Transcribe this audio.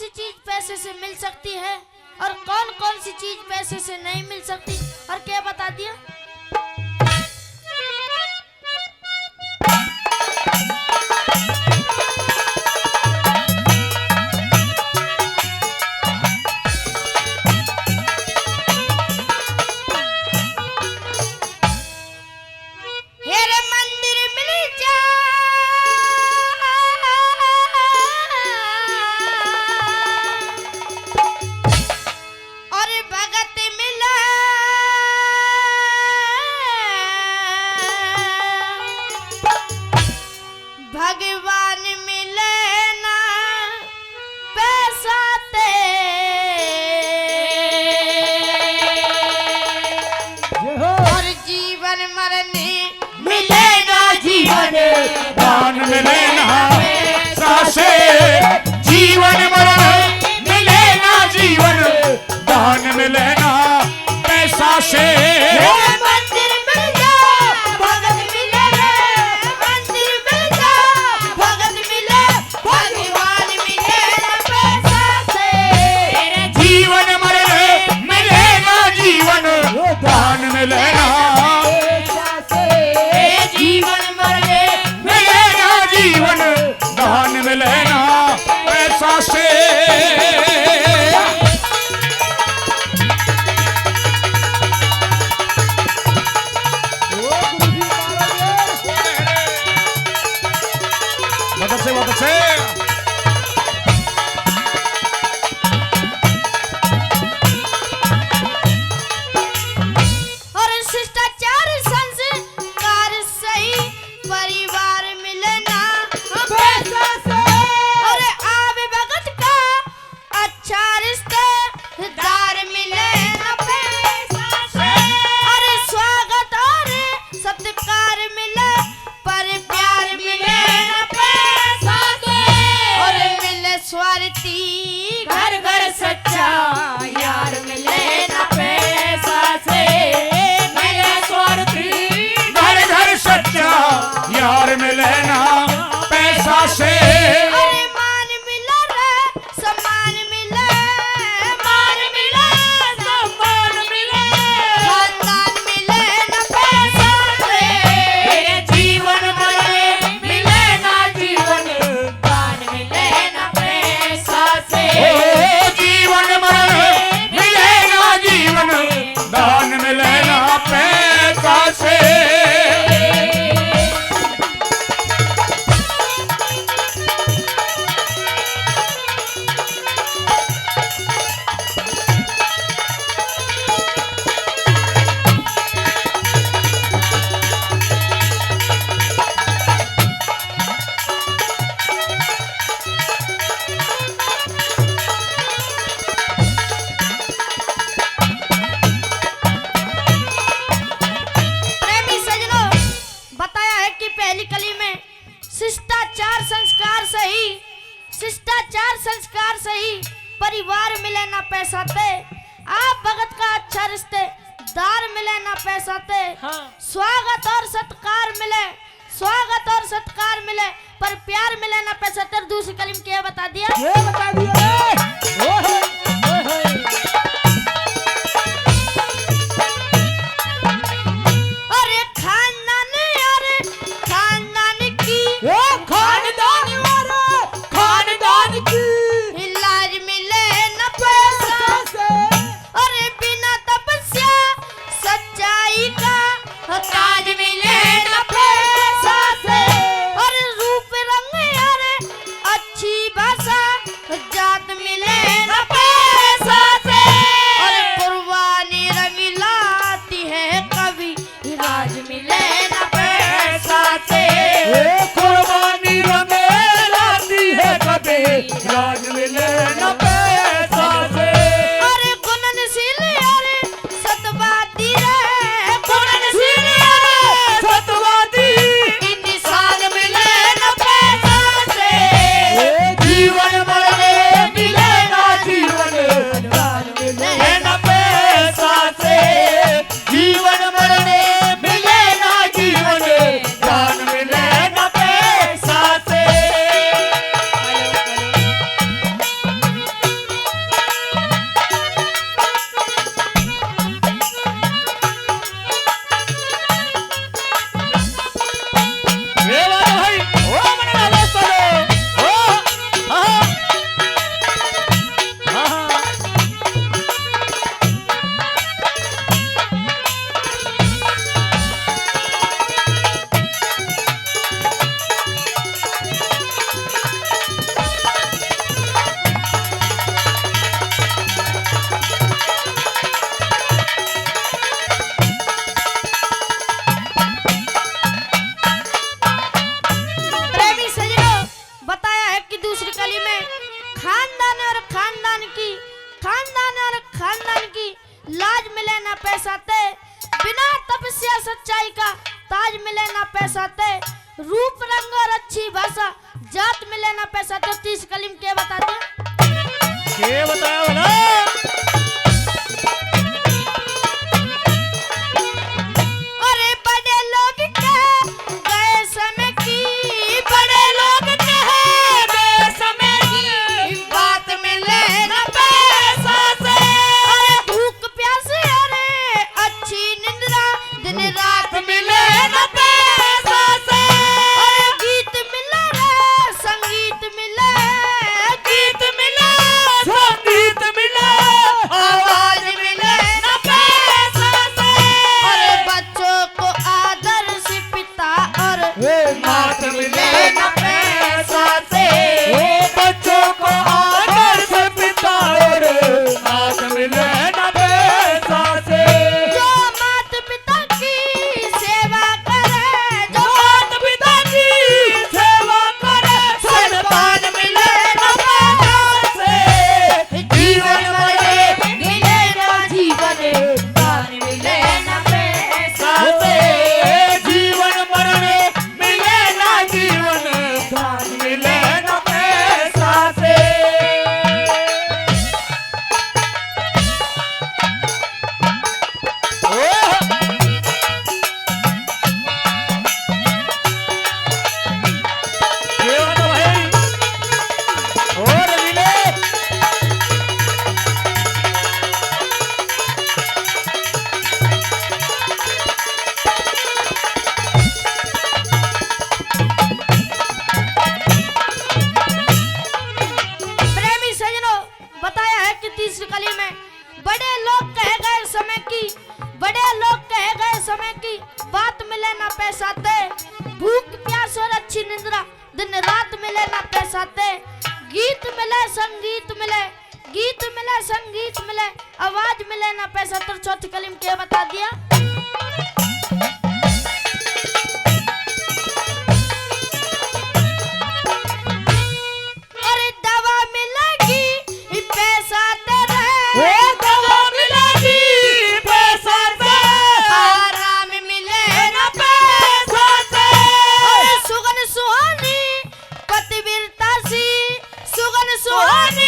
सी चीज पैसे से मिल सकती है और कौन कौन सी चीज पैसे से नहीं मिल सकती, और क्या बता दिया। भगवान मिले ना पैसा ते, और जीवन मरने मिले ना जीवन दान मिले ना पैसा से, जीवन मरण मिले ना जीवन दान मिले ना पैसा से। दान मिलेगा जीवन मरने मिलेगा जीवन दान मिलेगा पैसा से। मदद से मदद से घर घर सच्चा यार मिले ना पैसा से, मिले स्वार्थी घर घर सच्चा यार मिले ना पैसा से। अरे मान मिला रे सम्मान मिले, मान मिले सम्मान मिले, खानदान मिले ना पैसा से, जीवन मरने मिले ना जीवन दान मिले ना पैसा से। जीवन मरण मिलेगा जीवन दान मिलेगा पैसा से। शिष्टाचार संस्कार सही परिवार मिले ना पैसा ते, आप भगत का अच्छा रिश्तेदार मिले ना पैसा ते। स्वागत और सत्कार मिले, स्वागत और सत्कार मिले पर प्यार मिले ना पैसा ते। दूसरी कलीम क्या बता दिया, ये बता दिया। अरे खानदान अरे खानदान की इलाज मिले न पैसा से, अरे बिना तपस्या सच्चाई का ताज मिले न पैसा से, अरे रूप रंग अरे अच्छी भाषा जात मिले न पैसा से, अरे कुर्बानी रंग लाती है कभी राज मिले न पैसा से। कुर्बानी रंगे लाती है कभी राज मिले न पैसा से। अरे गुणनशील अरे सतवादी रे, गुणनशील अरे सतवादी इंसान मिले न पैसा से, जीवन मरने मिले ना जीवन दान मिले न पैसा से। जीवन मरने मिले ना जीवन दान मिले न पैसा से। कली में खानदान और खानदान की लाज मिले ना पैसा ते, बिना तपस्या सच्चाई का ताज मिले ना पैसा ते, रूप रंग और अच्छी भाषा जात मिले ना पैसा ते। 30 कलीम के बताते के बताया भला? अरे बड़े लोग कह गए समय की, बड़े लोग कह गए समय की, बात मिले ना पैसा से। अरे भूख प्यास अरे अच्छी निंद्रा दिन रात मिले ना पैसा से। अरे गीत मिले रे संगीत मिले, गीत मिले संगीत मिले, आवाज मिले ना पैसा से। अरे बच्चों को आदर से पिता और मात मिले न पैसा से। ओ बच्चों को आदर से पिता और मात मिले न पैसा से। जो माता पिता की सेवा करे, जो माता पिता की सेवा करे, सम्मान मिले न पैसा से। जीवन मरे मिले ना जीवन दान मिले ना पैसा से। जीवन मरण मिले ना जीवन दान मिले न पैसा से। ये वाला भाई और मिले प्रेमी सजनों, बताया है कि 30 कली में बड़े लोग कह गए समय की, बड़े लोग कह गए समय की, बात मिले ना पैसा ते, भूख प्यास और अच्छी निंद्रा दिन रात मिले ना पैसा ते। गीत मिले संगीत मिले, गीत मिले संगीत मिले, आवाज मिले ना पैसा ते। 4थी कलीम के बता दिया। अरे दवा मिलेगी पैसा तेरे, ओ दवा मिलेगी पैसा से। आराम मिले ना पैसा से। अरे सुगन सुहानी पतिव्रता सी, सुगन सुहानी